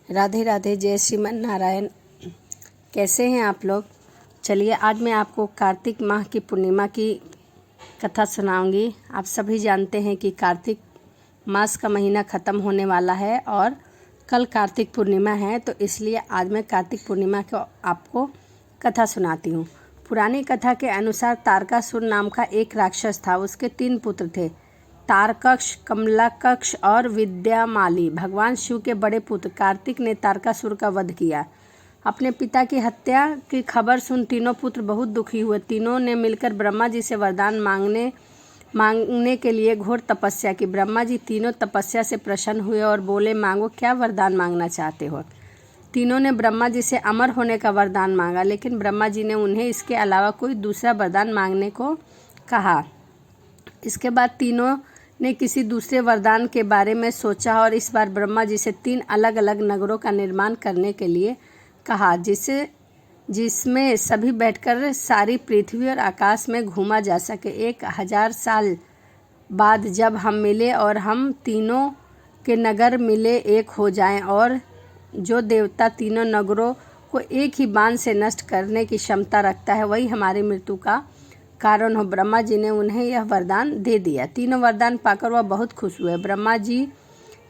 राधे राधे, जय श्रीमन नारायण। कैसे हैं आप लोग? चलिए आज मैं आपको कार्तिक माह की पूर्णिमा की कथा सुनाऊंगी। आप सभी जानते हैं कि कार्तिक मास का महीना ख़त्म होने वाला है और कल कार्तिक पूर्णिमा है, तो इसलिए आज मैं कार्तिक पूर्णिमा को आपको कथा सुनाती हूँ। पुरानी कथा के अनुसार तारकासुर नाम का एक राक्षस था। उसके 3 पुत्र थे, तारकक्ष, कमलाकक्ष और विद्यामाली। भगवान शिव के बड़े पुत्र कार्तिक ने तारकासुर का वध किया। अपने पिता की हत्या की खबर सुन तीनों पुत्र बहुत दुखी हुए। तीनों ने मिलकर ब्रह्मा जी से वरदान मांगने के लिए घोर तपस्या की। ब्रह्मा जी तीनों तपस्या से प्रसन्न हुए और बोले, मांगो, क्या वरदान मांगना चाहते हो? तीनों ने ब्रह्मा जी से अमर होने का वरदान मांगा, लेकिन ब्रह्मा जी ने उन्हें इसके अलावा कोई दूसरा वरदान मांगने को कहा। इसके बाद तीनों ने किसी दूसरे वरदान के बारे में सोचा और इस बार ब्रह्मा जी से 3 अलग अलग नगरों का निर्माण करने के लिए कहा, जिसमें सभी बैठकर सारी पृथ्वी और आकाश में घूमा जा सके। 1000 साल बाद जब हम मिले और हम तीनों के नगर मिले एक हो जाएं, और जो देवता तीनों नगरों को एक ही बाण से नष्ट करने की क्षमता रखता है, वही हमारी मृत्यु का कारण हो। ब्रह्मा जी ने उन्हें यह वरदान दे दिया। तीनों वरदान पाकर वह बहुत खुश हुए। ब्रह्मा जी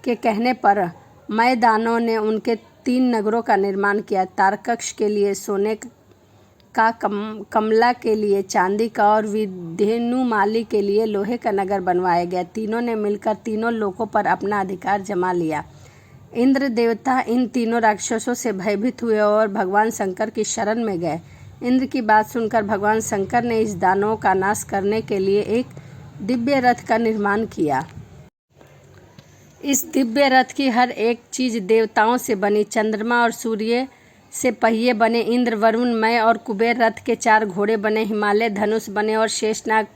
के कहने पर मैदानों ने उनके 3 नगरों का निर्माण किया। तारकक्ष के लिए सोने का, कमला के लिए चांदी का और विद्यामाली के लिए लोहे का नगर बनवाया गया। तीनों ने मिलकर तीनों लोकों पर अपना अधिकार जमा लिया। इंद्र देवता इन तीनों राक्षसों से भयभीत हुए और भगवान शंकर की शरण में गए। इंद्र की बात सुनकर भगवान शंकर ने इस दानवों का नाश करने के लिए एक दिव्य रथ का निर्माण किया। इस दिव्य रथ की हर एक चीज देवताओं से बनी। चंद्रमा और सूर्य से पहिए बने, इंद्र, वरुण, मय और कुबेर रथ के 4 घोड़े बने, हिमालय धनुष बने और शेषनाग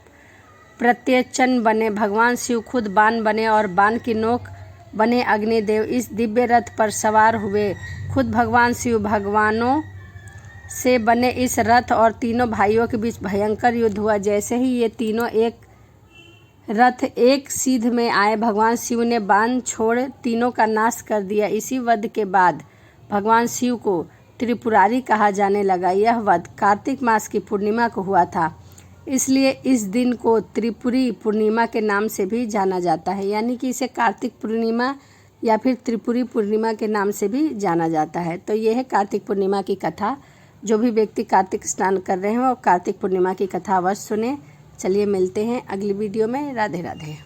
प्रत्यचन बने। भगवान शिव खुद बाण बने और बाण की नोक बने अग्निदेव इस दिव्य रथ पर सवार हुए। खुद भगवान शिव भगवानों से बने इस रथ और तीनों भाइयों के बीच भयंकर युद्ध हुआ। जैसे ही ये तीनों एक रथ एक सीध में आए, भगवान शिव ने बाण छोड़ तीनों का नाश कर दिया। इसी वध के बाद भगवान शिव को त्रिपुरारी कहा जाने लगा। यह वध कार्तिक मास की पूर्णिमा को हुआ था, इसलिए इस दिन को त्रिपुरी पूर्णिमा के नाम से भी जाना जाता है। यानी कि इसे कार्तिक पूर्णिमा या फिर त्रिपुरी पूर्णिमा के नाम से भी जाना जाता है। तो यह है कार्तिक पूर्णिमा की कथा। जो भी व्यक्ति कार्तिक स्नान कर रहे हैं वो कार्तिक पूर्णिमा की कथा अवश्य सुने। चलिए मिलते हैं अगली वीडियो में। राधे राधे।